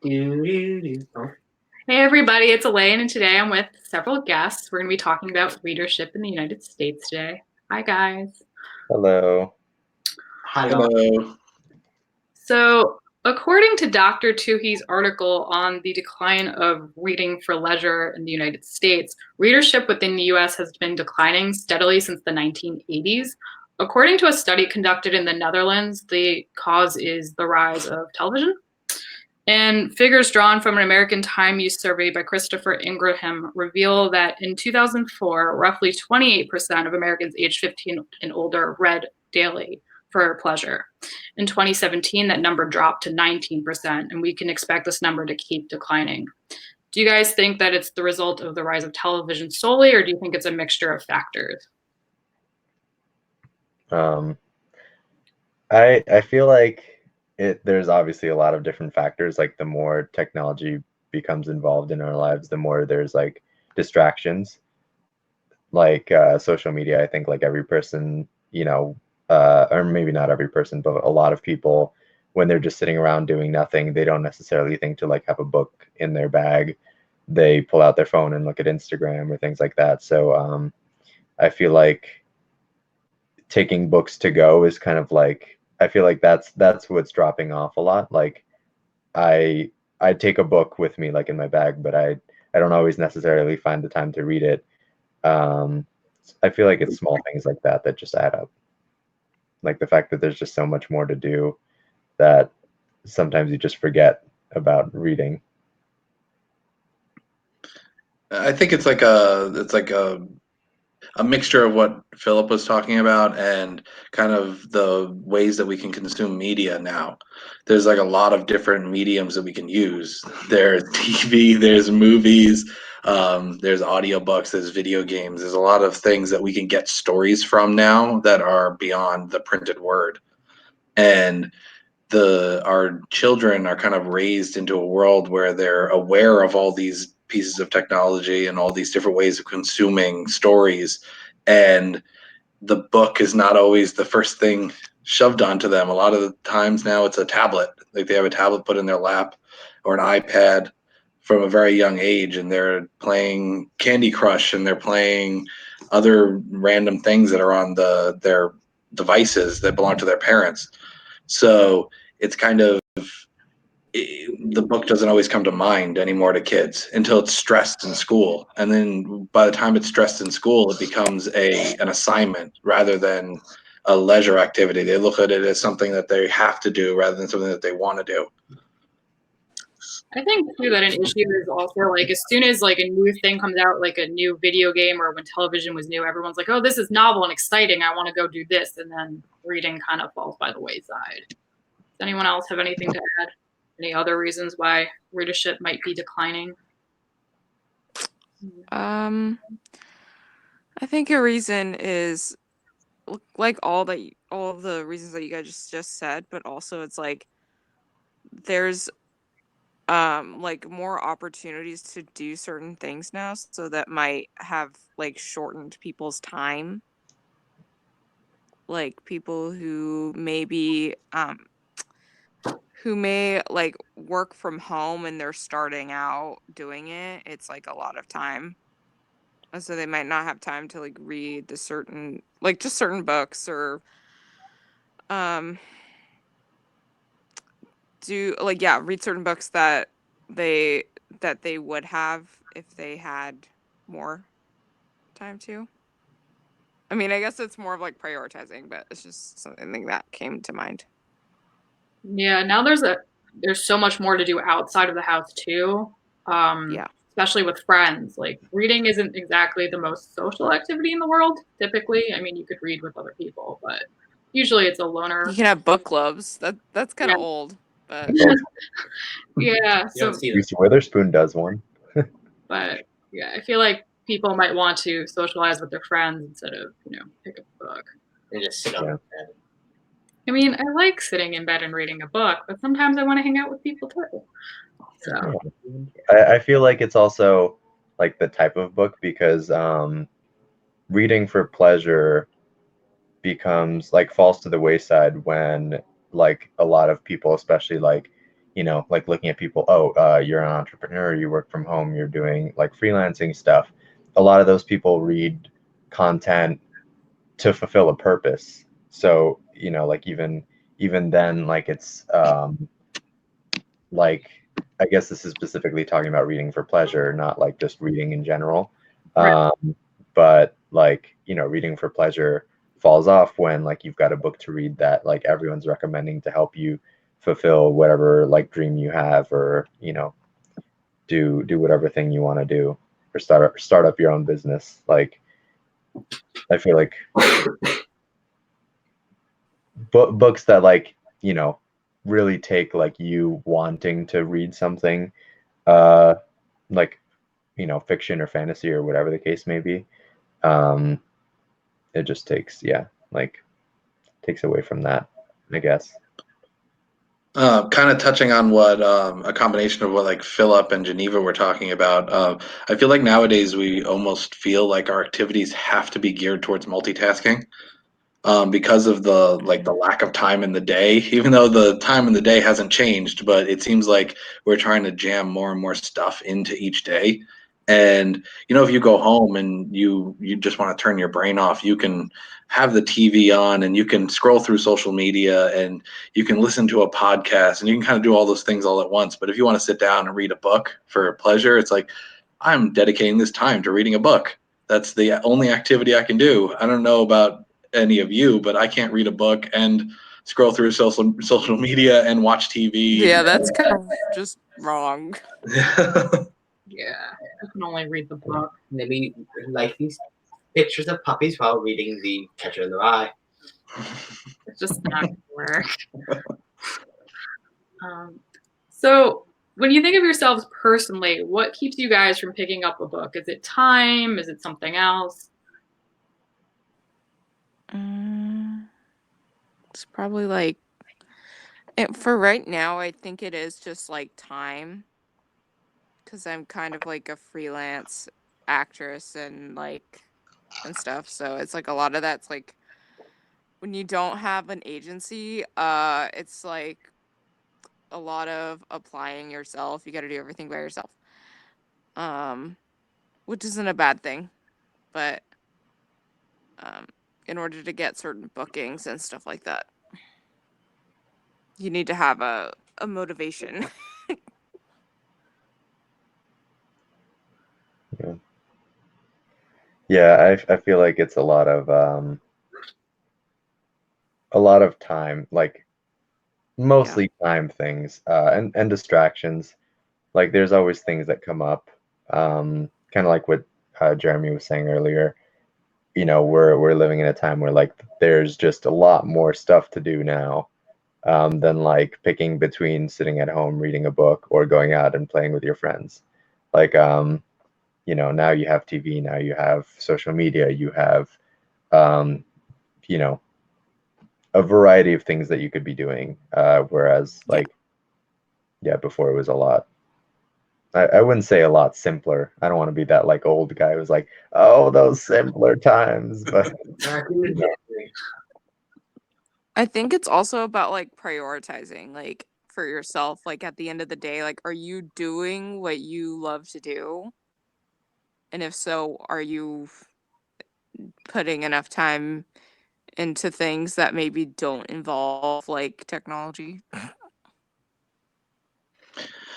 Oh, Hey everybody, it's Elaine, and today I'm with several guests. We're going to be talking about readership in the United States today. Hi guys. Hello. hello. Hello. So, according to Dr. Toohey's article on the decline of reading for leisure in the United States, readership within the US has been declining steadily since the 1980s. According to a study conducted in the Netherlands, the cause is the rise of television. And figures drawn from an American Time use survey by Christopher Ingraham reveal that in 2004, roughly 28% of Americans aged 15 and older read daily for pleasure. In 2017, that number dropped to 19%, and we can expect this number to keep declining. Do you guys think that it's the result of the rise of television solely, or do you think it's a mixture of factors? Um, I feel like there's obviously a lot of different factors. Like the more technology becomes involved in our lives, the more there's like distractions. Like social media, I think like every person, or maybe not every person, but a lot of people, when they're just sitting around doing nothing, they don't necessarily think to like have a book in their bag. They pull out their phone and look at Instagram or things like that. So I feel like taking books to go is kind of like I feel like that's what's dropping off a lot. Like I I take a book with me like in my bag, but I don't always necessarily find the time to read it. Um, I feel like it's small things like that that just add up. Like the fact that there's just so much more to do that sometimes you just forget about reading. I think it's like a mixture of what Philip was talking about and kind of the ways that we can consume media now. There's like a lot of different mediums that we can use. There's TV, there's movies, there's audiobooks, there's video games. There's a lot of things that we can get stories from now that are beyond the printed word. And the our children are kind of raised into a world where they're aware of all these pieces of technology and all these different ways of consuming stories, and the book is not always the first thing shoved onto them. A lot of the times now it's a tablet, like they have a tablet put in their lap or an iPad from a very young age, and they're playing Candy Crush and they're playing other random things that are on their devices that belong to their parents. So it's kind of the book doesn't always come to mind anymore to kids until it's stressed in school, and then by the time it's stressed in school, it becomes an assignment rather than a leisure activity. They look at it as something that they have to do rather than something that they want to do. I think too that an issue is also like as soon as like a new thing comes out, like a new video game or when television was new, everyone's like, "Oh, this is novel and exciting. I want to go do this," and then reading kind of falls by the wayside. Does anyone else have anything to add? Any other reasons why readership might be declining? Um, I think a reason is like all of the reasons that you guys just said, but also it's like there's like more opportunities to do certain things now, so that might have like shortened people's time. Like people who may like work from home and they're starting out doing it, it's like a lot of time. And so they might not have time to like read the certain like just certain books or um do like yeah, read certain books they that they would have if they had more time to. I mean, I guess it's more of like prioritizing, but it's just something that came to mind. Yeah, now there's so much more to do outside of the house too. Yeah. Especially with friends. Like reading isn't exactly the most social activity in the world, typically. I mean, you could read with other people, but usually it's a You loner. can have book clubs. That's kind Yeah. of old, but Yeah, You don't so see Reese this. Witherspoon does one. but yeah, I feel like people might want to socialize with their friends instead of, pick up a book. They just sit on Yeah. the bed. I mean, I like sitting in bed and reading a book, but sometimes I want to hang out with people too. So, I feel like it's also like the type of book because reading for pleasure becomes like falls to the wayside when like a lot of people, especially like you know, like looking at people, you're an entrepreneur, you work from home, you're doing like freelancing stuff. A lot of those people read content to fulfill a purpose. So, you know, like even then, like it's like I guess this is specifically talking about reading for pleasure, not like just reading in general. Right. But like, you know, reading for pleasure falls off when like you've got a book to read that like everyone's recommending to help you fulfill whatever like dream you have, or, you know, do whatever thing you want to do, or start up your own business. Like I feel like books that like, you know, really take like you wanting to read something, uh like, you know, fiction or fantasy or whatever the case may be, um it just takes, yeah, like takes away from that, I guess. Kind of touching on what a combination of what like Philip and Geneva were talking about. I feel like nowadays we almost feel like our activities have to be geared towards multitasking, because of the lack of time in the day. Even though the time in the day hasn't changed, but it seems like we're trying to jam more and more stuff into each day. And you know, if you go home and you just want to turn your brain off, you can have the TV on and you can scroll through social media and you can listen to a podcast and you can kind of do all those things all at once. But if you want to sit down and read a book for pleasure, it's like I'm dedicating this time to reading a book. That's the only activity I can do. I don't know about any of you, but I can't read a book and scroll through social media and watch TV. Yeah, that's kind of just wrong. Yeah, you can only read the book. Maybe like these pictures of puppies while reading the Catcher in the Rye. It's just not gonna work. So when you think of yourselves personally, what keeps you guys from picking up a book? Is it time? Is it something else? It's probably like for right now, I think it is just like time, because I'm kind of like a freelance actress and stuff. So it's like a lot of that's like when you don't have an agency, it's like a lot of applying yourself. You got to do everything by yourself. Which isn't a bad thing, but in order to get certain bookings and stuff like that, you need to have a motivation. Yeah, I feel like it's a lot of time, like mostly time things, and distractions. Like there's always things that come up, kind of like what Jeremy was saying earlier. You know, we're living in a time where like there's just a lot more stuff to do now, than like picking between sitting at home reading a book or going out and playing with your friends. Like, you know, now you have TV, now you have social media, you have, you know, a variety of things that you could be doing. Whereas, like, yeah, before it was a lot. I wouldn't say a lot simpler. I don't want to be that like old guy who's like, oh, those simpler times. But you know, I think it's also about like prioritizing, like for yourself. Like at the end of the day, like, are you doing what you love to do? And if so, are you putting enough time into things that maybe don't involve like technology?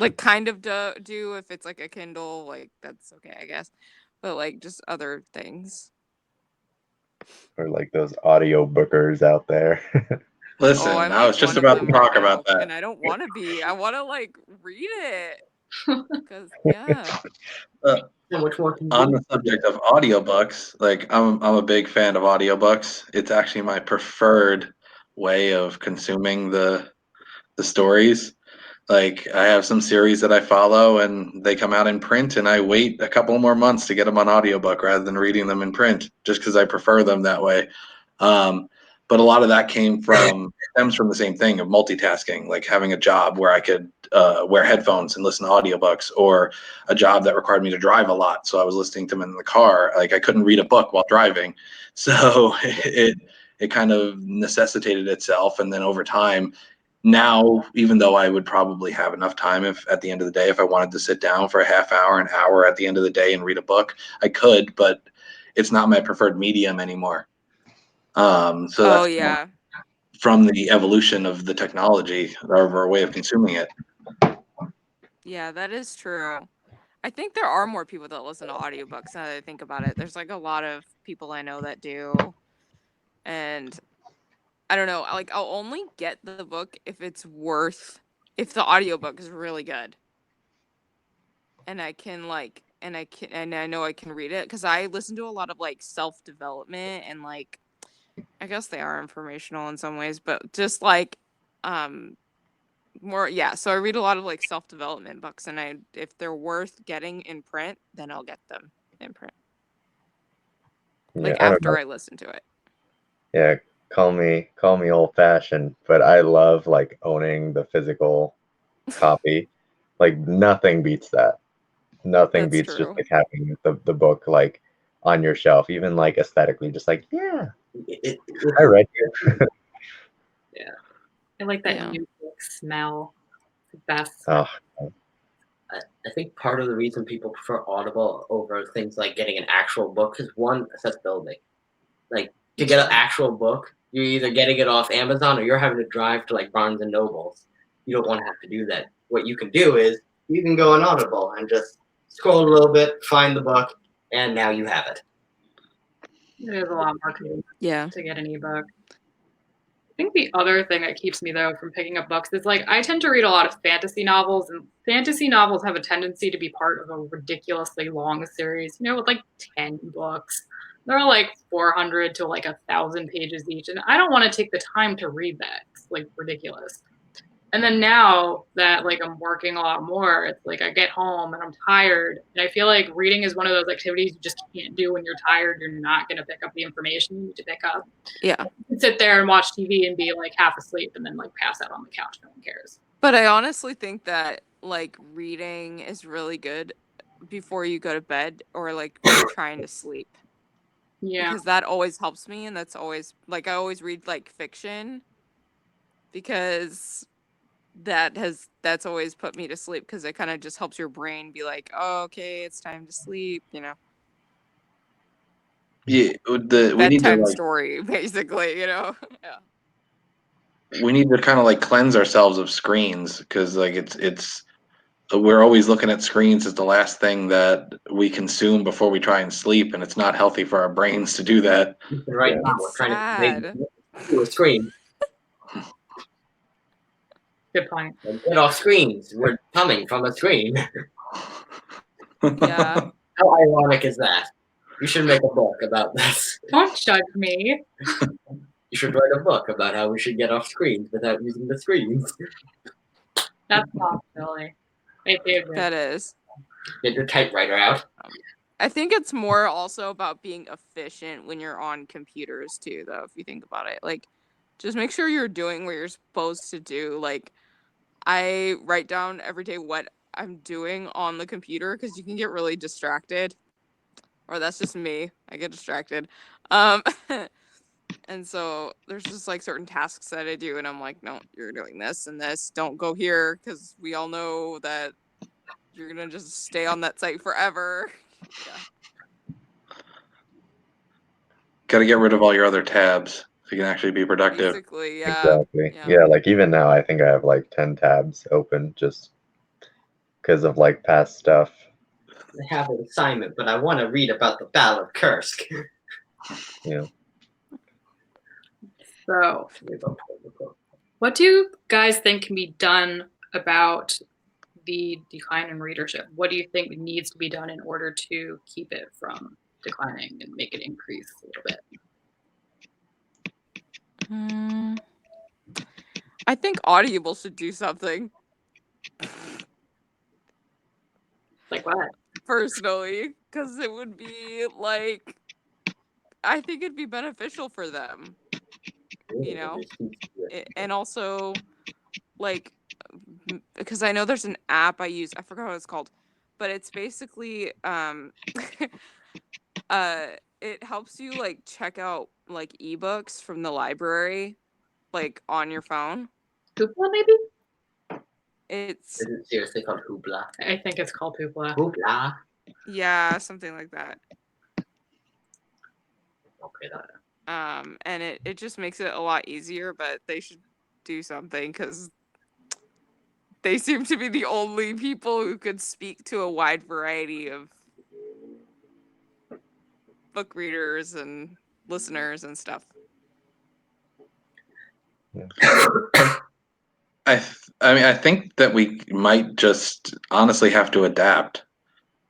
Like kind of do if it's like a Kindle, like that's okay, I guess. But like just other things. or like those audio bookers out there. Oh, Listen, I'm I like was just one of about to them right talk now, about that. and I don't want to be. I want to like read it because yeah. Uh, And which one can on you the subject of audiobooks, like I'm a big fan of audiobooks. It's actually my preferred way of consuming the stories. Like I have some series that I follow and they come out in print and I wait a couple more months to get them on audiobook rather than reading them in print just because I prefer them that way. But a lot of that stems from the same thing of multitasking, like having a job where I could wear headphones and listen to audiobooks, or a job that required me to drive a lot. So I was listening to them in the car. Like I couldn't read a book while driving. So it kind of necessitated itself. And then over time, now, even though I would probably have enough time if at the end of the day, if I wanted to sit down for a half hour, an hour at the end of the day and read a book, I could, but it's not my preferred medium anymore. So Oh that's yeah. from the evolution of the technology or our way of consuming it. Yeah, that is true. I think there are more people that listen to audiobooks now that I think about it. There's like a lot of people I know that do. And I don't know, like I'll only get the book if if the audiobook is really good. And I know I can read it because I listen to a lot of like self-development and like I guess they are informational in some ways, but just like um more so I read a lot of like self-development books, and if they're worth getting in print, then I'll get them in print. Yeah, Like I don't know. after I listen to it. Yeah, call me old fashioned, but I love like owning the physical copy. Like nothing beats that. Nothing That's beats just true. like having the book like on your shelf, even like aesthetically, just like I read it. Yeah. I like that Yeah. new book smell. It's the best smell. Oh, I think part of the reason people prefer Audible over things like getting an actual book is one, accessibility. Like to get an actual book, you're either getting it off Amazon or you're having to drive to like Barnes and Nobles. You don't want to have to do that. What you can do is you can go on Audible and just scroll a little bit, find the book, and now you have it. There's a lot more convenient Yeah. to get an ebook. I think the other thing that keeps me though from picking up books is like I tend to read a lot of fantasy novels, and fantasy novels have a tendency to be part of a ridiculously long series, with like 10 books. They're like 400 to like 1,000 pages each, and I don't want to take the time to read that. It's like ridiculous. And then now that like I'm working a lot more, it's like I get home and I'm tired. And I feel like reading is one of those activities you just can't do when you're tired. You're not going to pick up the information you need to pick up. Yeah. You can sit there and watch TV and be like half asleep and then like pass out on the couch. No one cares. But I honestly think that like reading is really good before you go to bed or like when you're trying to sleep. Yeah. Because that always helps me, and that's always like I always read like fiction because that's always put me to sleep because it kind of just helps your brain be like, oh, okay, it's time to sleep, Yeah, we need to bedtime like story basically, yeah. we need to kind of like cleanse ourselves of screens because like it's we're always looking at screens as the last thing that we consume before we try and sleep, and it's not healthy for our brains to do that. Right yeah. now, we're It's trying sad. to do a screen. Good point. Get off screens. We're coming from a screen. Yeah. How ironic is that? You should make a book about this. Don't judge me. You should write a book about how we should get off screens without using the screens. That's not silly. That is. Get your typewriter out. I think it's more also about being efficient when you're on computers too, though, if you think about it. Like, just make sure you're doing what you're supposed to do. Like, I write down every day what I'm doing on the computer because you can get really distracted. Or that's just me. I get distracted. Um, and so there's just like certain tasks that I do, and I'm like, no, you're doing this and this. Don't go here because we all know that you're gonna just stay on that site forever. Yeah. Got to get rid of all your other tabs so you can actually be productive. Basically, yeah. Exactly. Yeah. Yeah, like even now I think I have like 10 tabs open just because of like past stuff. I have an assignment, but I want to read about the Battle of Kursk. Yeah. So, what do you guys think can be done about the decline in readership? What do you think needs to be done in order to keep it from declining and make it increase a little bit? I think Audible should do something. Like what? Personally, because it would be like, I think it'd be beneficial for them, and also like, because I know there's an app I use, I forgot what it's called, but it's basically it helps you like check out like ebooks from the library like on your phone. Hoopla, maybe? It's Is it seriously called Hoopla? I think it's called Hoopla. Hoopla. yeah, something like that. Okay, that. And it just makes it a lot easier, but they should do something because they seem to be the only people who could speak to a wide variety of book readers and listeners and stuff. I mean, I think that we might just honestly have to adapt.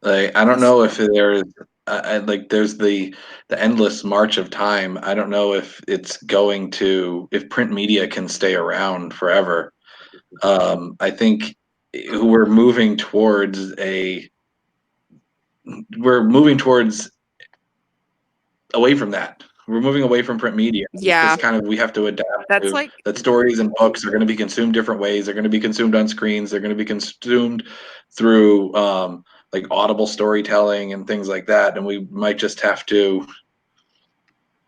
Like, I don't know if there's like there's the endless march of time. I don't know if it's going to if print media can stay around forever. I think we're moving towards away from that. We're moving away from print media. Yeah. It's just kind of we have to adapt That's to like that stories and books are going to be consumed different ways. They're going to be consumed on screens. They're going to be consumed through like audible storytelling and things like that. And we might just have to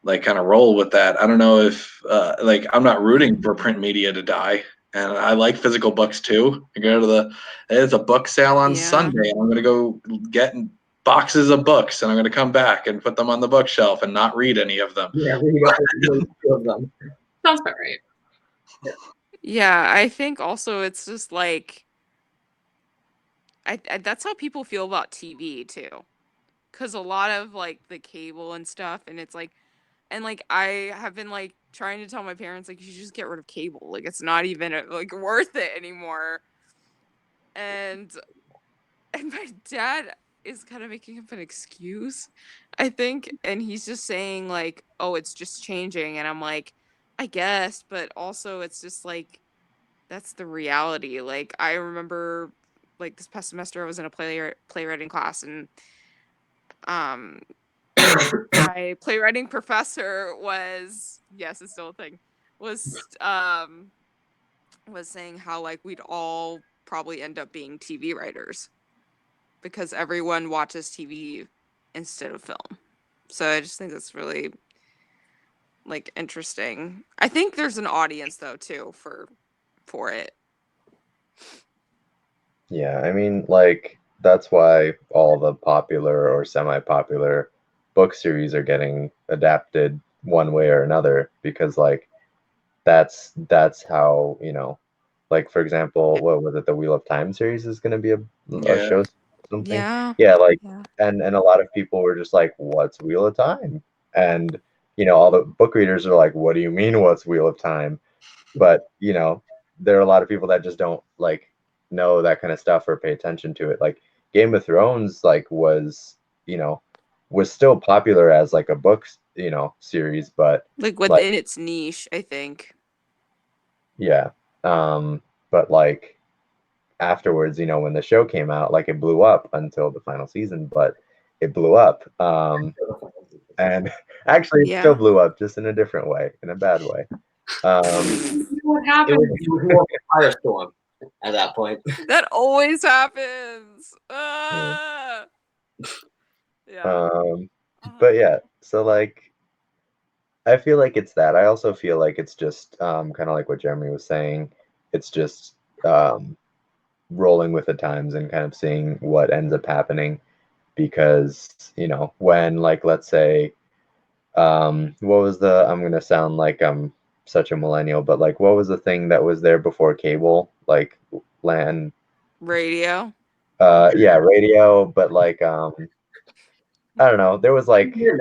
like kind of roll with that. I don't know if like I'm not rooting for print media to die. And I like physical books too. I go to there's a book sale on Yeah. Sunday. And I'm going to go get boxes of books and I'm going to come back and put them on the bookshelf and not read any of them. Yeah, we got two of them. Sounds about right. yeah, I think also it's just like I that's how people feel about TV too. Cuz a lot of like the cable and stuff and it's like and like I have been like trying to tell my parents like you should just get rid of cable. Like it's not even like worth it anymore. And my dad is kind of making up an excuse, I think, and he's just saying like, "Oh, it's just changing." And I'm like, "I guess, but also it's just like that's the reality." Like I remember like this past semester I was in a playwriting class and um my playwriting professor was yes, it's still a thing. Was saying how like we'd all probably end up being TV writers because everyone watches TV instead of film. So I just think that's really like interesting. I think there's an audience though too for it. Yeah, I mean, like that's why all the popular or semi-popular book series are getting adapted one way or another because like that's how, like for example, what was it, the Wheel of Time series is going to be a Yeah. show or something. Yeah. Yeah, like Yeah. and a lot of people were just like, "What's Wheel of Time?" And all the book readers are like, "What do you mean, what's Wheel of Time?" But there are a lot of people that just don't like know that kind of stuff or pay attention to it. Like Game of Thrones, like was still popular as like a book, series, but Like like within its niche, I think. yeah, but like afterwards, when the show came out, like it blew up until the final season, but it blew up. And actually, it still Yeah. blew up, just in a different way, in a bad way. What It happened? was more of a firestorm at that point. That always happens. Ah! Yeah. But yeah, so like I feel like it's that. I also feel like it's just kind of like what Jeremy was saying. It's just rolling with the times and kind of seeing what ends up happening because when, like, let's say what was I'm gonna sound like I'm such a millennial, but like what was the thing that was there before cable, like land Radio. yeah, radio, but like I don't know, there was like Radio.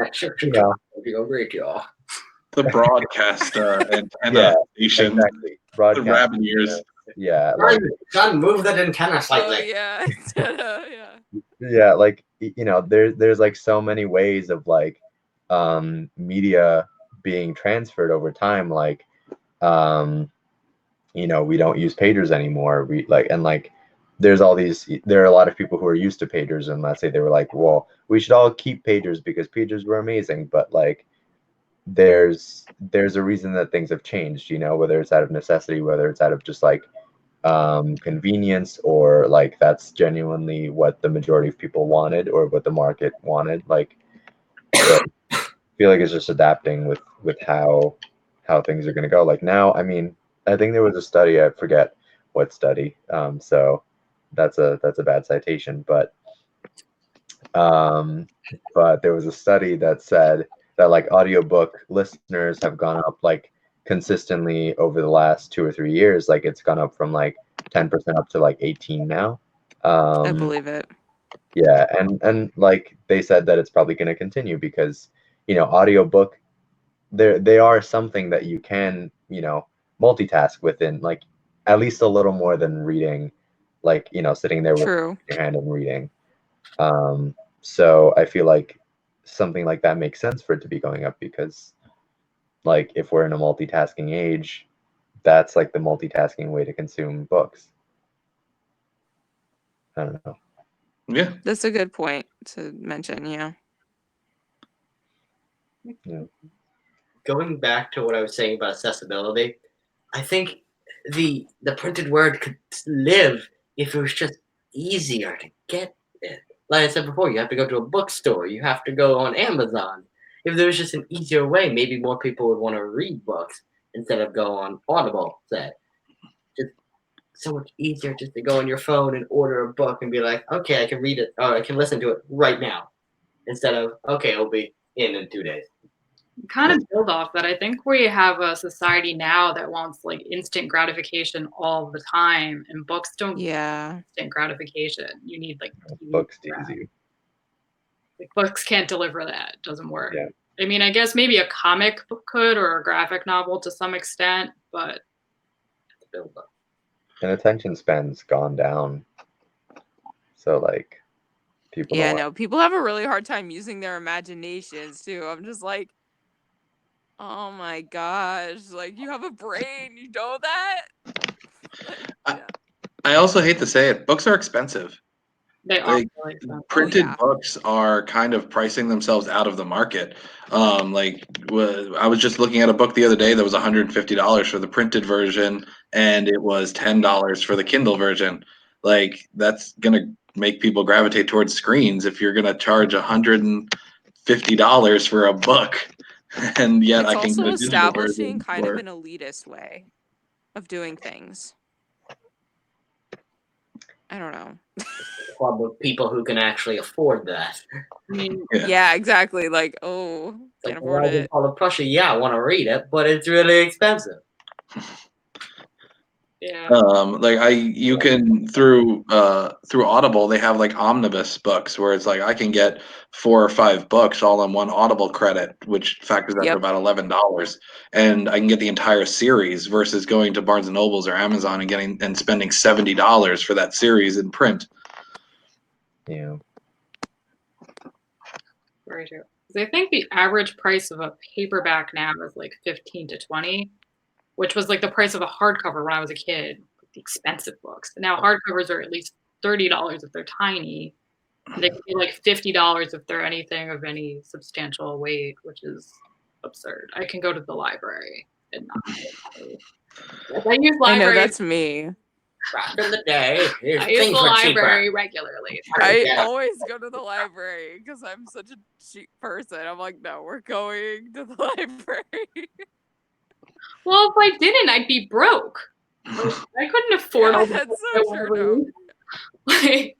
The broadcast antenna yeah, station, exactly, the broadcast, rabbit ears. yeah, like John, move that antenna Oh slightly. yeah. Yeah. yeah, like there's like so many ways of like media being transferred over time, like um we don't use pagers anymore, we like, and like there are a lot of people who are used to pagers, and let's say they were like, well, we should all keep pagers because pagers were amazing, but like there's a reason that things have changed, whether it's out of necessity, whether it's out of just like convenience, or like that's genuinely what the majority of people wanted or what the market wanted. Like, so I feel like it's just adapting with how things are going to go. Like now, I mean, I think there was a study, I forget what study, so that's a bad citation, um, but there was a study that said that like audiobook listeners have gone up like consistently over the last 2 or 3 years. Like it's gone up from like 10% up to like 18 now. I Um, believe it. yeah, and like they said that it's probably going to continue because audiobook they are something that you can multitask within, like at least a little more than reading, like sitting there with True. your hand and reading. So I feel like something like that makes sense for it to be going up because, like, if we're in a multitasking age, that's like the multitasking way to consume books. I don't know. Yeah. That's a good point to mention. Yeah. Going back to what I was saying about accessibility, I think the printed word could live if it was just easier to get it. Like I said before, you have to go to a bookstore, you have to go on Amazon. If there was just an easier way, maybe more people would want to read books instead of go on Audible, say. Just so much easier just to go on your phone and order a book and be like, okay, I can read it, or I can listen to it right now. Instead of, okay, it'll be in 2 days. Kind of build off that. I think we have a society now that wants like instant gratification all the time, and books don't give Yeah. instant gratification. You need like TV Books for that. tease you. Like, books can't deliver that. It doesn't work. Yeah. I mean, I guess maybe a comic book could, or a graphic novel to some extent, but it's build up. And attention span's gone down. So like people Yeah, don't no, people have a really hard time using their imaginations too. I'm just like, oh my gosh, like you have a brain, you know that? I also hate to say it, books are expensive. They are Like really expensive. printed yeah. books are kind of pricing themselves out of the market. I was just looking at a book the other day that was $150 for the printed version, and it was $10 for the Kindle version. Like that's gonna make people gravitate towards screens if you're gonna charge $150 for a book, and yet It's I can get also a digital establishing version kind of for. an elitist way of doing things. I don't know. Club of people who can actually afford that. I mean, Yeah, exactly. Like, oh, Like can't the afford Rising it. Fall of Prussia, yeah, I want to read it, but it's really expensive. yeah. You can through Audible they have like omnibus books where it's like I can get 4 or 5 books all in one Audible credit, which factors out to Yep. about $11, and I can get the entire series versus going to Barnes and Nobles or Amazon and spending $70 for that series in print. Yeah. Very true. 'Cause I think the average price of a paperback now is like 15 to 20, which was like the price of a hardcover when I was a kid. The expensive books. Now hardcovers are at least $30 if they're tiny. And they could be like $50 if they're anything of any substantial weight, which is absurd. I can go to the library and not pay money. Yes, I use I know libraries. that's me. Back in the day, I use things the were cheaper. library regularly. I Yeah. always go to the library because I'm such a cheap person. I'm like, no, we're going to the library. Well, if I didn't, I'd be broke. Like, I couldn't afford Yeah, all the that's books so I want true, to no. read. Like,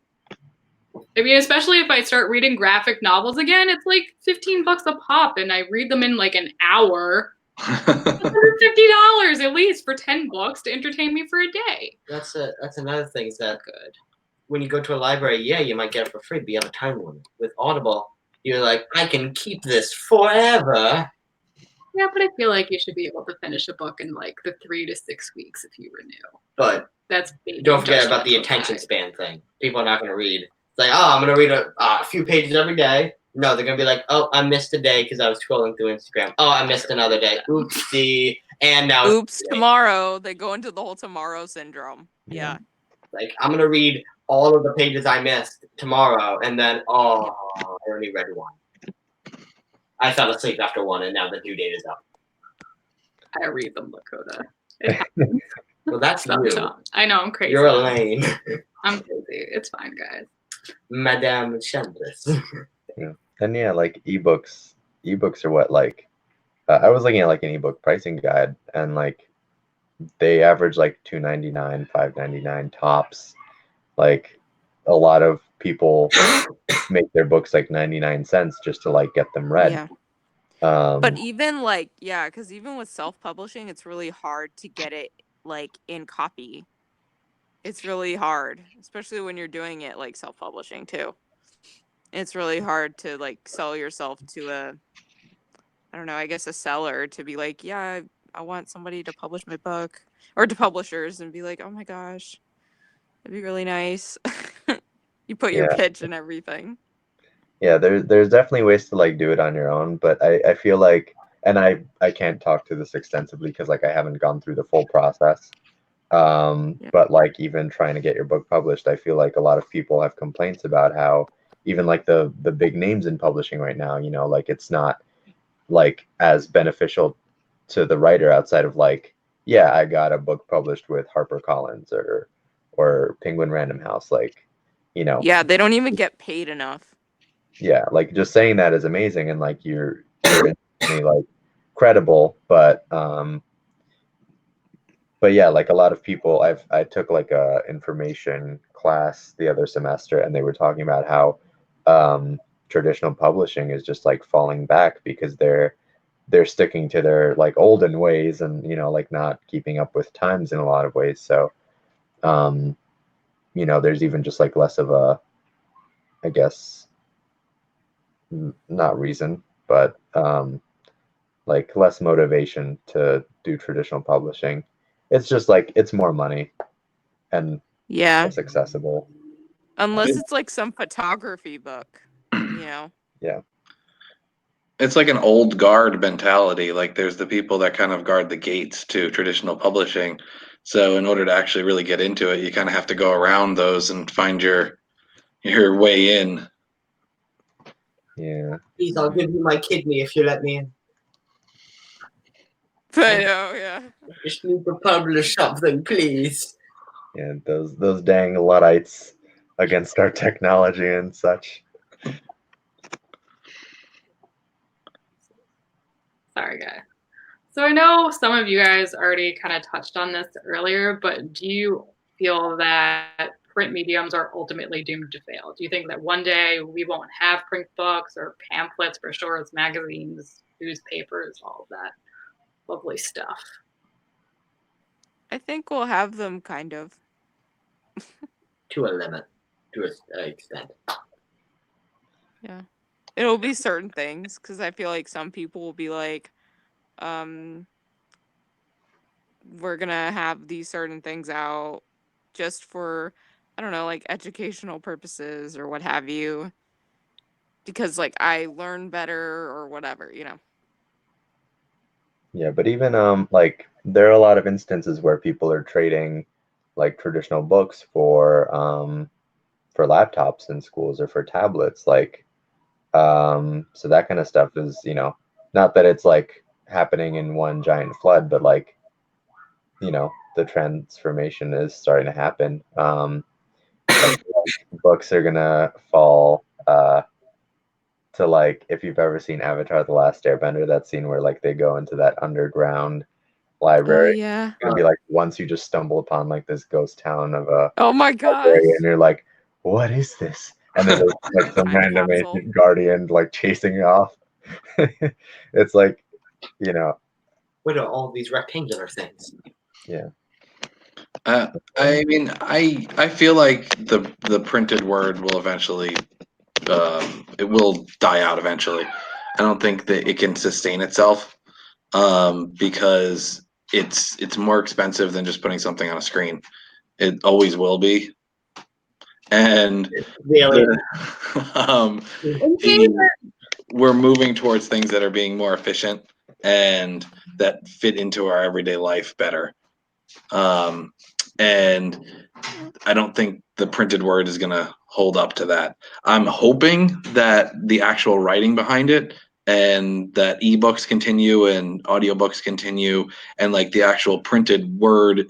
I mean, especially if I start reading graphic novels again, it's like $15 a pop, and I read them in like an hour. $150 at least for 10 books to entertain me for a day. That's another thing is that good. When you go to a library, yeah, you might get it for free, but you have a time limit. With Audible, you're like, I can keep this forever. Yeah, but I feel like you should be able to finish a book in like the 3 to 6 weeks if you renew. But That's don't forget about the attention span thing. People are not going to read. It's like, oh, I'm going to read a few pages every day. No, they're going to be like, oh, I missed a day because I was scrolling through Instagram. Oh, I missed another day. Oopsie. And now Oops, tomorrow. They go into the whole tomorrow syndrome. Yeah. Like, I'm going to read all of the pages I missed tomorrow, and then, oh, I only read one. I fell asleep after one, and now the due date is up. I read them, Lakota. It happens. Well, that's you. Sometimes. I know, I'm crazy. You're Elaine. I'm crazy. It's fine, guys. Madame Chantress. Yeah. And yeah, like ebooks are what, like I was looking at like an ebook pricing guide, and like they average like $2.99, $5.99 tops. Like a lot of people make their books like 99 cents just to like get them read. Yeah. But Um, even like, yeah, because even with self-publishing, it's really hard to get it like in copy. It's really hard, especially when you're doing it like self-publishing too. It's really hard to like sell yourself to a, I don't know, I guess a seller to be like, yeah, I want somebody to publish my book, or to publishers and be like, oh my gosh, it'd be really nice. You put your yeah, pitch and everything. yeah. There's definitely ways to like do it on your own, but I feel like, and I can't talk to this extensively because like I haven't gone through the full process. Yeah. But like even trying to get your book published, I feel like a lot of people have complaints about how even like the big names in publishing right now, you know, like it's not like as beneficial to the writer outside of like, yeah, I got a book published with HarperCollins or Penguin Random House, like, you know, Yeah, they don't even get paid enough. yeah, like just saying that is amazing and like you're instantly like credible, but yeah, like a lot of people, I took like a information class the other semester, and they were talking about how traditional publishing is just like falling back because they're sticking to their like olden ways and you know like not keeping up with times in a lot of ways. So um, you know, there's even just like less of a, I guess, not reason, but like less motivation to do traditional publishing. It's just like it's more money and Yeah. less accessible. Unless it's like some photography book, you know? Yeah. It's like an old guard mentality. Like there's the people that kind of guard the gates to traditional publishing. So in order to actually really get into it, you kind of have to go around those and find your way in. Yeah. Please, I'll give you my kidney if you let me in. But oh yeah. Just need to publish something, please. Yeah. Those dang Luddites against our technology and such. Sorry, guys. So I know some of you guys already kind of touched on this earlier, but do you feel that print mediums are ultimately doomed to fail? Do you think that one day we won't have print books or pamphlets, brochures, magazines, newspapers, all of that lovely stuff? I think we'll have them kind of. To a limit, to an extent. Yeah. It'll be certain things because I feel like some people will be like, um, we're gonna have these certain things out just for, I don't know, like educational purposes or what have you. Because like I learn better or whatever, you know. Yeah, but even like there are a lot of instances where people are trading like traditional books for laptops in schools or for tablets. Like so that kind of stuff is, you know, not that it's like happening in one giant flood, but like, you know, the transformation is starting to happen. I feel like books are gonna fall to like if you've ever seen Avatar: The Last Airbender, that scene where like they go into that underground Oh library. yeah. It's gonna be like once you just stumble upon like this ghost town of a Oh my gosh. library and you're like, what is this? And there's like some Time random capsule. ancient guardian like chasing you off. It's like, you know, What are all these rectangular things? yeah. I mean, I feel like the printed word will eventually it will die out eventually. I don't think that it can sustain itself because it's more expensive than just putting something on a screen. It always will be, and Really? um, we're moving towards things that are being more efficient and that fit into our everyday life better. And I don't think the printed word is going to hold up to that. I'm hoping that the actual writing behind it and that ebooks continue and audiobooks continue and like the actual printed word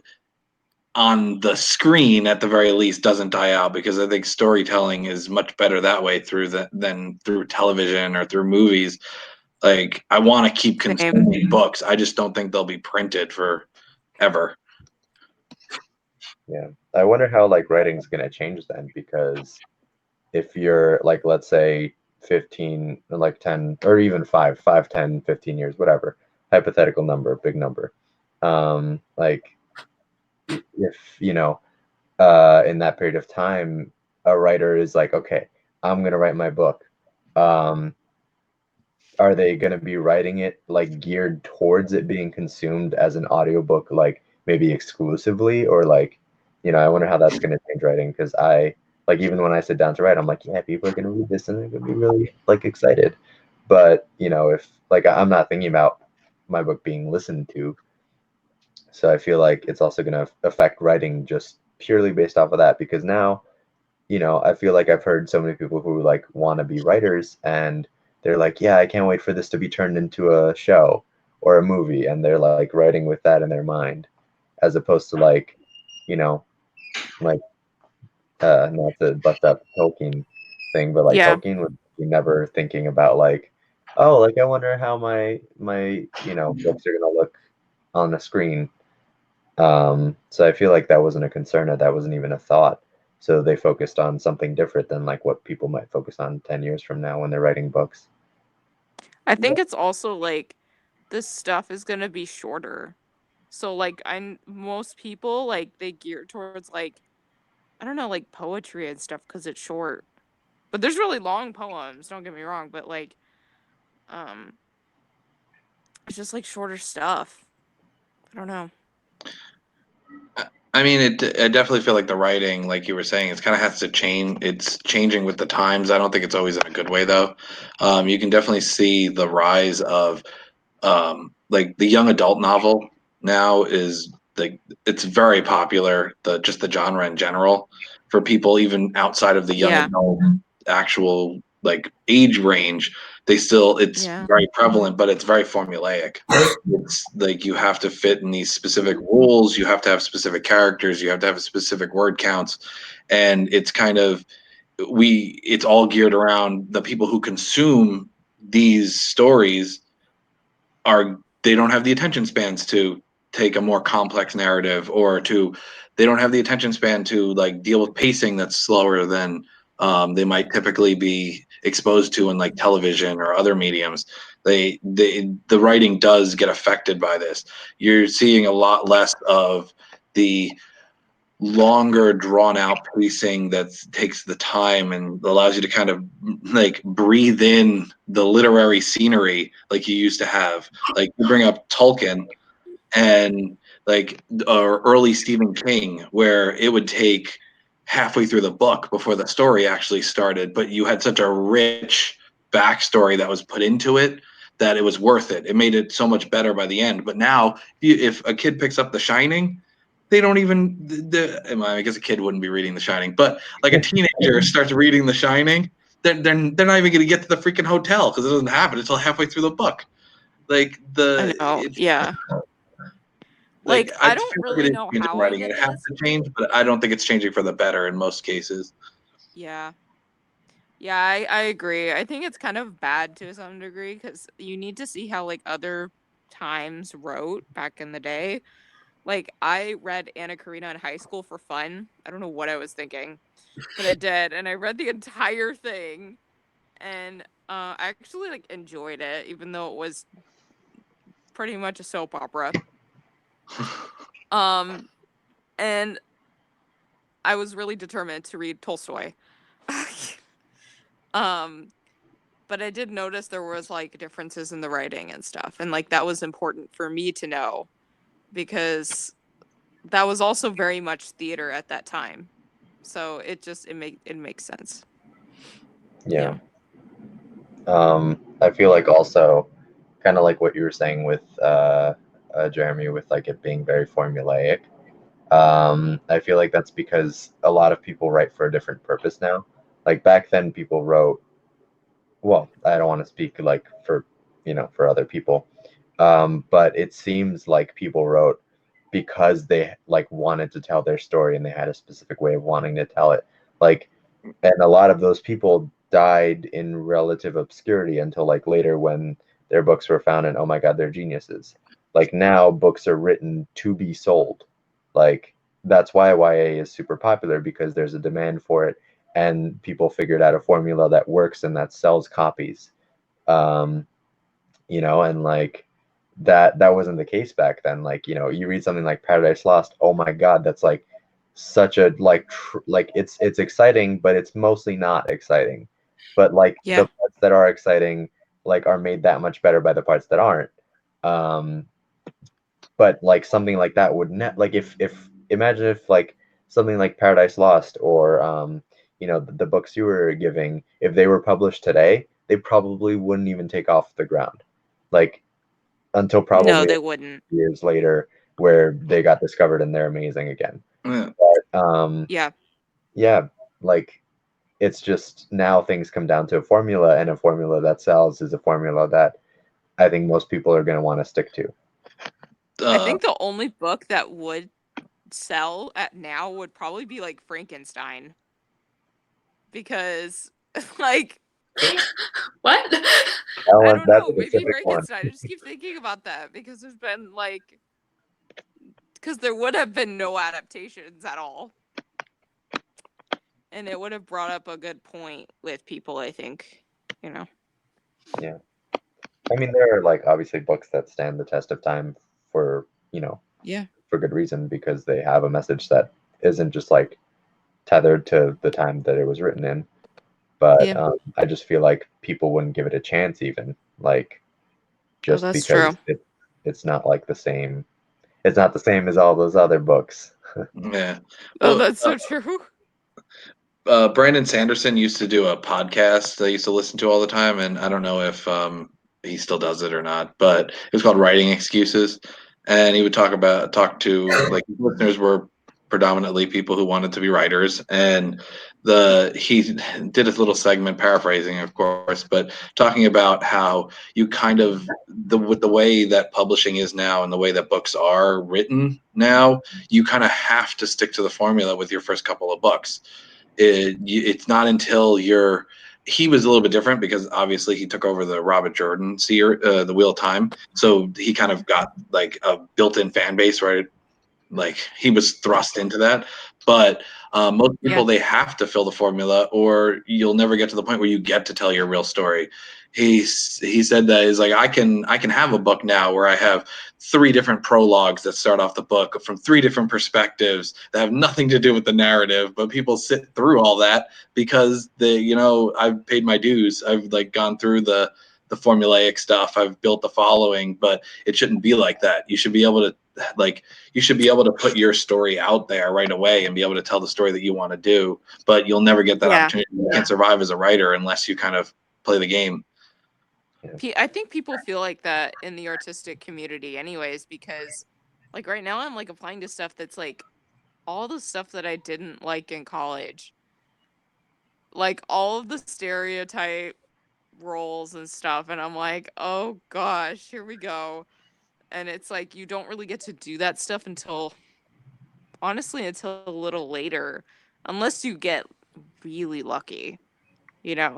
on the screen at the very least doesn't die out because I think storytelling is much better that way than through television or through movies. Like I want to keep Same. consuming books. I just don't think they'll be printed for ever. Yeah. I wonder how like writing's gonna change then, because if you're like, let's say 15, or like 10, or even 5, 10, 15 years, whatever, hypothetical number, big number. Like if, in that period of time, a writer is like, okay, I'm gonna write my book. Um, are they going to be writing it like geared towards it being consumed as an audiobook, like maybe exclusively, or like, I wonder how that's going to change writing, because I like, even when I sit down to write, I'm like, yeah, people are going to read this and they're going to be really like excited. But if like I'm not thinking about my book being listened to, so I feel like it's also going to affect writing just purely based off of that, because now I feel like I've heard so many people who like want to be writers, and they're like, yeah, I can't wait for this to be turned into a show or a movie, and they're like writing with that in their mind, as opposed to like, you know, like not to bust up Tolkien thing, but like Yeah. Tolkien would be never thinking about like, oh, like I wonder how my books are gonna look on the screen. So I feel like that wasn't a concern, or that wasn't even a thought. So they focused on something different than like what people might focus on 10 years from now when they're writing books. I think it's also like this stuff is gonna be shorter. So like most people like they gear towards like I don't know like poetry and stuff because it's short. But there's really long poems, don't get me wrong, but like um it's just like shorter stuff. I don't know. I mean, I definitely feel like the writing, like you were saying, it's kind of has to change. It's changing with the times. I don't think it's always in a good way, though. You can definitely see the rise of like the young adult novel now is like it's very popular. The genre in general for people even outside of the young Yeah. adult actual like age range, it's Yeah. very prevalent, but it's very formulaic. It's like you have to fit in these specific rules, you have to have specific characters, you have to have specific word counts, and it's kind of it's all geared around the people who consume these stories they don't have the attention spans to take a more complex narrative, or they don't have the attention span to like deal with pacing that's slower than they might typically be exposed to in like television or other mediums. The writing does get affected by this. You're seeing a lot less of the longer drawn out pacing that takes the time and allows you to kind of like breathe in the literary scenery like you used to have. Like you bring up Tolkien and like or early Stephen King, where it would take halfway through the book before the story actually started, but you had such a rich backstory that was put into it that it was worth it. It made it so much better by the end. But now, if a kid picks up The Shining, they don't even. I guess a kid wouldn't be reading The Shining, but like a teenager starts reading The Shining, they're not even going to get to the freaking hotel because it doesn't happen until halfway through the book. Like I know. it's Yeah. like Like I I feel don't like it really is know changing how I writing. get It has this. to change, but I don't think it's changing for the better in most cases. Yeah. Yeah, I agree. I think it's kind of bad to some degree because you need to see how like other times wrote back in the day. Like I read Anna Karina in high school for fun. I don't know what I was thinking, but I did, and I read the entire thing, and I actually like enjoyed it, even though it was pretty much a soap opera. Um, and I was really determined to read Tolstoy. um, but I did notice there was like differences in the writing and stuff, and like that was important for me to know because that was also very much theater at that time. So it makes sense. Yeah. Yeah. I feel like also kind of like what you were saying with Jeremy, with like it being very formulaic. I feel like that's because a lot of people write for a different purpose now. Like back then, people wrote, well, I don't want to speak like for, for other people. But it seems like people wrote because they like wanted to tell their story and they had a specific way of wanting to tell it. Like, and a lot of those people died in relative obscurity until like later when their books were found and oh my God, they're geniuses. Like now books are written to be sold. Like that's why YA is super popular, because there's a demand for it, and people figured out a formula that works and that sells copies. Um, and like that wasn't the case back then. Like, you read something like Paradise Lost, oh my God, that's like such a like it's exciting, but it's mostly not exciting. But like Yeah. the parts that are exciting like are made that much better by the parts that aren't. Um, but like something like that would like if imagine if like something like Paradise Lost or the books you were giving, if they were published today, they probably wouldn't even take off the ground. Like until No, probably they wouldn't. years later where they got discovered and they're amazing again. Yeah. But Yeah. yeah, like it's just now things come down to a formula, and a formula that sells is a formula that I think most people are going to want to stick to. I think the only book that would sell at now would probably be like Frankenstein. Because like What? I don't That's know, a maybe specific one. Frankenstein. I just keep thinking about that because there's been like because there would have been no adaptations at all. And it would have brought up a good point with people, I think. Yeah. I mean, there are like obviously books that stand the test of time for, Yeah. for good reason, because they have a message that isn't just like tethered to the time that it was written in. But Yeah. I just feel like people wouldn't give it a chance, even like Oh, just that's because true. it's not like the same. It's not the same as all those other books. Yeah. Oh, Well, that's so true. Brandon Sanderson used to do a podcast that I used to listen to all the time, and I don't know if he still does it or not, but it was called Writing Excuses, and he would talk to like his listeners were predominantly people who wanted to be writers, and he did his little segment paraphrasing, of course, but talking about how you kind of with the way that publishing is now and the way that books are written now, you kind of have to stick to the formula with your first couple of books. It's not until he was a little bit different because obviously he took over the Robert Jordan the Wheel of Time, so he kind of got like a built-in fan base, right? Like he was thrust into that. But most people, Yeah. they have to fill the formula, or you'll never get to the point where you get to tell your real story. He said that is like I can have a book now where I have 3 different prologues that start off the book from 3 different perspectives that have nothing to do with the narrative, but people sit through all that because I've paid my dues. I've like gone through the formulaic stuff. I've built the following, but it shouldn't be like that. You should be able to put your story out there right away and be able to tell the story that you want to do, but you'll never get that Yeah. opportunity. You can't survive as a writer unless you kind of play the game. I think people feel like that in the artistic community anyways, because like right now I'm like applying to stuff that's like all the stuff that I didn't like in college. Like all of the stereotype roles and stuff, and I'm like, "Oh gosh, here we go." And it's like you don't really get to do that stuff until until a little later unless you get really lucky,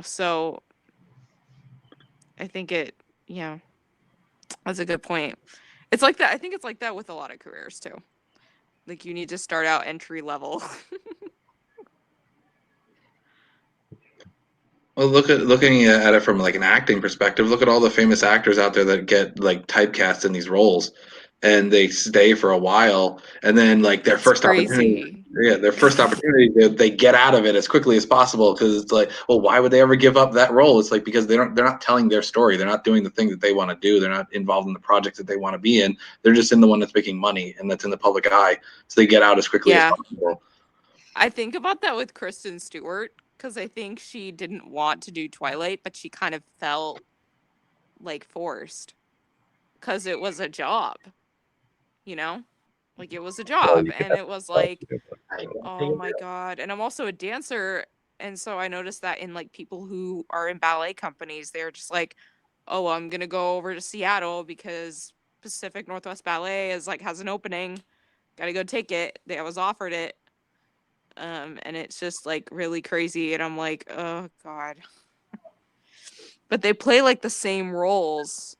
So I think yeah, that's a good point. It's like that. I think it's like that with a lot of careers too. Like you need to start out entry level. Well, looking at it from like an acting perspective, look at all the famous actors out there that get like typecast in these roles, and they stay for a while, and then like It's crazy. their first opportunity, they get out of it as quickly as possible because it's like, well, why would they ever give up that role? It's like because they're not telling their story, they're not doing the thing that they want to do, they're not involved in the project that they want to be in. They're just in the one that's making money and that's in the public eye, so they get out as quickly as Yeah. possible. I think about that with Kristen Stewart because I think she didn't want to do Twilight, but she kind of felt like forced because it was a job, you know? Like it was a Well, job you could and it was have like, I don't oh think my God. And I'm also a dancer. And so I noticed that in like people who are in ballet companies, they're just like, oh, I'm going to go over to Seattle because Pacific Northwest Ballet has an opening. Got to go take it. I was offered it. And it's just like really crazy. And I'm like, oh God. But they play like the same roles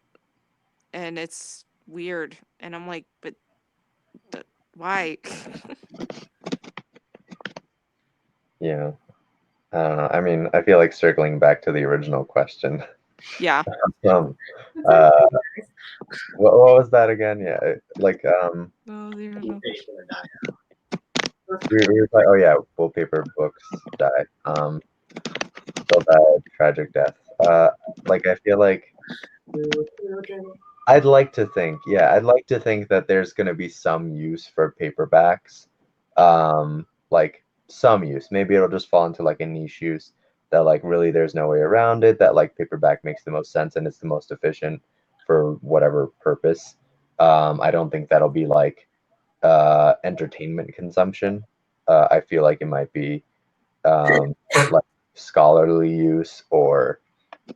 and it's weird. And I'm like, but Why? Yeah. I don't know. I mean, I feel like circling back to the original question. Yeah. Um, uh, what was that again? Yeah, like Oh, the original. we were like, oh yeah, will paper books die? They'll die a tragic death. Like I feel like I'd like to think, yeah, I'd like to think that there's going to be some use for paperbacks. Like some use. Maybe it'll just fall into like a niche use that like really there's no way around it, that like paperback makes the most sense and it's the most efficient for whatever purpose. I don't think that'll be like entertainment consumption. I feel like it might be like scholarly use or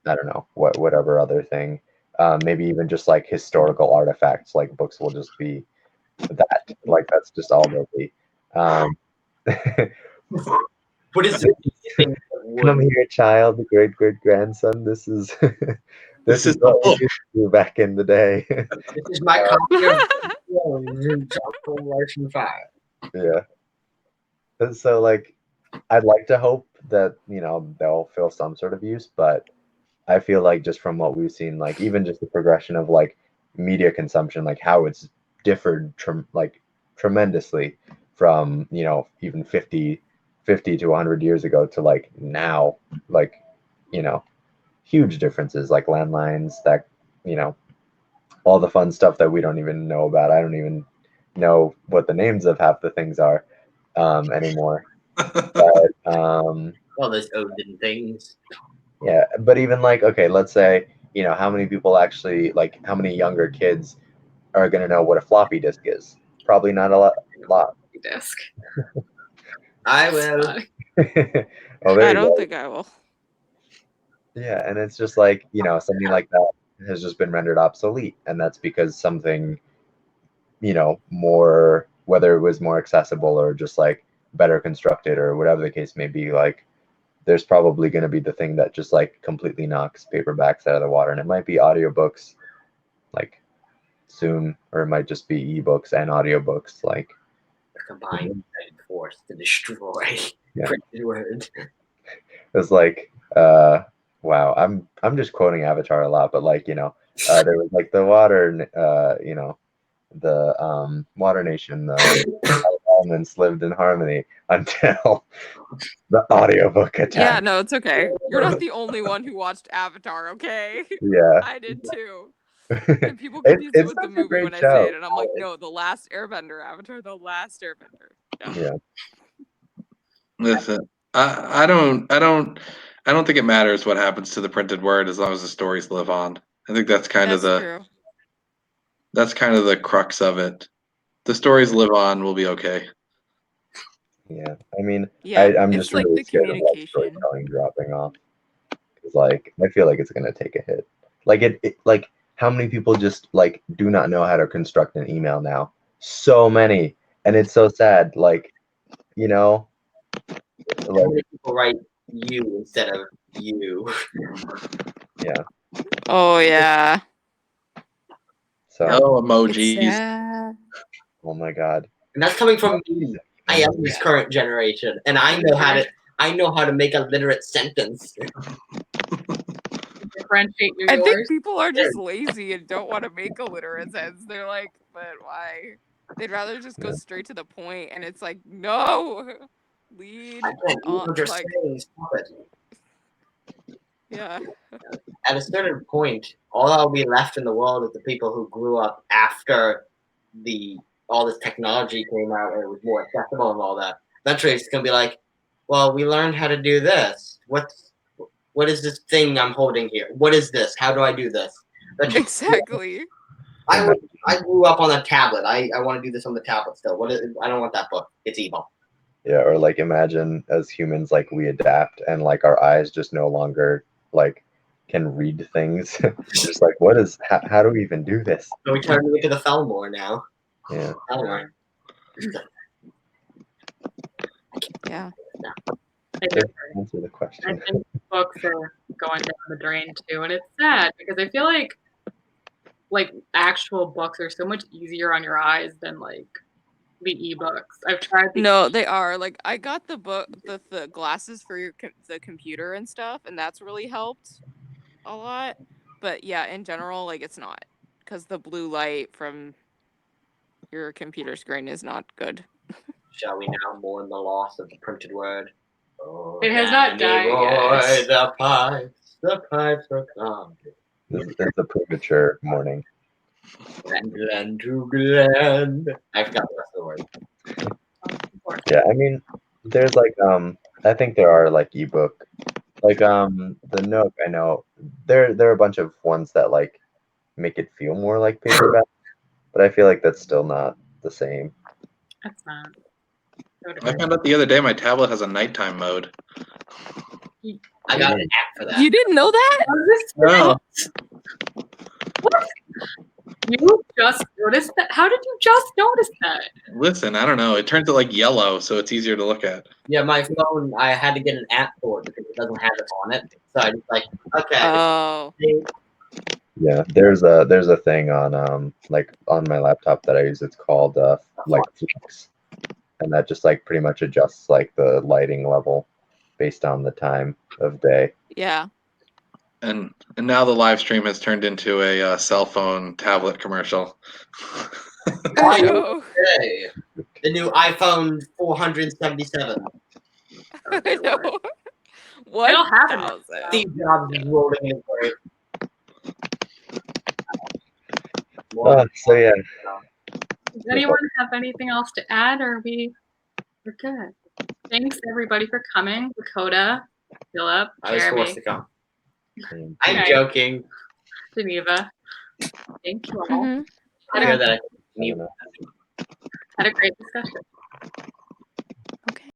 I don't know whatever other thing. Maybe even just like historical artifacts, like books will just be that. Like that's just all they'll be. What is the thing that Come would? here, child, great great grandson. This is This this is is the what we book. used to do back in the day. This is my copy of Tropical Martian Fire. Yeah. And so like I'd like to hope that, they'll fill some sort of use, but I feel like just from what we've seen, like even just the progression of like media consumption, like how it's differed like tremendously from, even 50 to 100 years ago to like now, like, you know, huge differences like landlines that, you know, all the fun stuff that we don't even know about. I don't even know what the names of half the things are anymore. But All those Odin things. yeah, but even like, okay, let's say, how many people actually, like, how many younger kids are going to know what a floppy disk is? Probably not a lot. Disc. I will. Oh, there I you don't go. think I will. Yeah, and it's just like, something like that has just been rendered obsolete. And that's because something, more, whether it was more accessible or just like better constructed or whatever the case may be, like, there's probably going to be the thing that just like completely knocks paperbacks out of the water. And it might be audiobooks like soon, or it might just be ebooks and audiobooks. Like, A combined united force to destroy Yeah. printed word. it's like, wow, I'm just quoting Avatar a lot, but like, there was like the water, the water nation, the elements lived in harmony until the audiobook attacked. Yeah, no, it's okay. You're not the only one who watched Avatar, okay? Yeah. I did too. And people confuse it It's with the such a movie great when I show. say it, and I'm like, no, The Last Airbender, Avatar, The Last Airbender. Yeah. Listen, I don't think it matters what happens to the printed word as long as the stories live on. I think that's kind of That's the true. that's kind of the crux of it. The stories live on, we'll be okay. Yeah. I mean, Yeah, I'm it's just like really the scared of that communication. storytelling dropping off. 'Cause, like, I feel like it's gonna take a hit. Like like how many people just like do not know how to construct an email now? So many, and it's so sad. Like, How like many people write you instead of you? yeah. Oh, yeah. So, Oh, It's emojis. sad. oh my God. And that's coming from me. I am this current generation, and I know how to make a literate sentence. Differentiate I yours. think people are just lazy and don't want to make illiterate sense. They're like, but why? They'd rather just go Yeah. straight to the point, and it's like, no, lead I don't know on, what you're like, saying. Stop it. yeah. At a certain point, all that'll be left in the world is the people who grew up after all this technology came out and it was more accessible and all that. Eventually, it's gonna be like, well, we learned how to do this. What is this thing I'm holding here? What is this? How do I do this? Exactly. I grew up on a tablet. I want to do this on the tablet still. I don't want that book. It's evil. Yeah, or like imagine as humans, like we adapt and like our eyes just no longer like can read things. Just like, how do we even do this? So we turn to look at the Felmore now. Yeah. Felmore. Yeah. Answer the I question. think books are going down the drain too, and it's sad because I feel like actual books are so much easier on your eyes than like the ebooks. I've tried the No, they are. Like I got the book, the glasses for the computer and stuff, and that's really helped a lot. But yeah, in general, like it's not because the blue light from your computer screen is not good. Shall we now mourn the loss of the printed word? Oh, It has not Danny died boy, yet. the pipes are coming. This is a premature morning. Glen to Glen. I forgot the rest of the word. Yeah, I mean, there's like I think there are like ebook, like the Nook. I know there are a bunch of ones that like make it feel more like paperback, but I feel like that's still not the same. That's not. I found out the other day my tablet has a nighttime mode. I got an app for that. You didn't know that? No. What? You just noticed that? How did you just notice that? Listen, I don't know. It turns it like yellow, so it's easier to look at. Yeah, my phone, I had to get an app for it because it doesn't have it on it. So I just like, okay. Oh. Yeah, there's a thing on like on my laptop that I use. It's called like Flux, and that just like pretty much adjusts like the lighting level based on the time of day. Yeah. And now the live stream has turned into a cell phone tablet commercial. No. Okay. The new iPhone 477. I know. What? It'll happen. Steve Jobs is rolling in for it. So yeah, Does anyone have anything else to add, or we're good? Thanks everybody for coming. Dakota, Philip, I was Jeremy, forced to come. um, I'm Okay. joking. Geneva. Thank you all. Mhm. I Had hear a, that. I don't know. had a great discussion.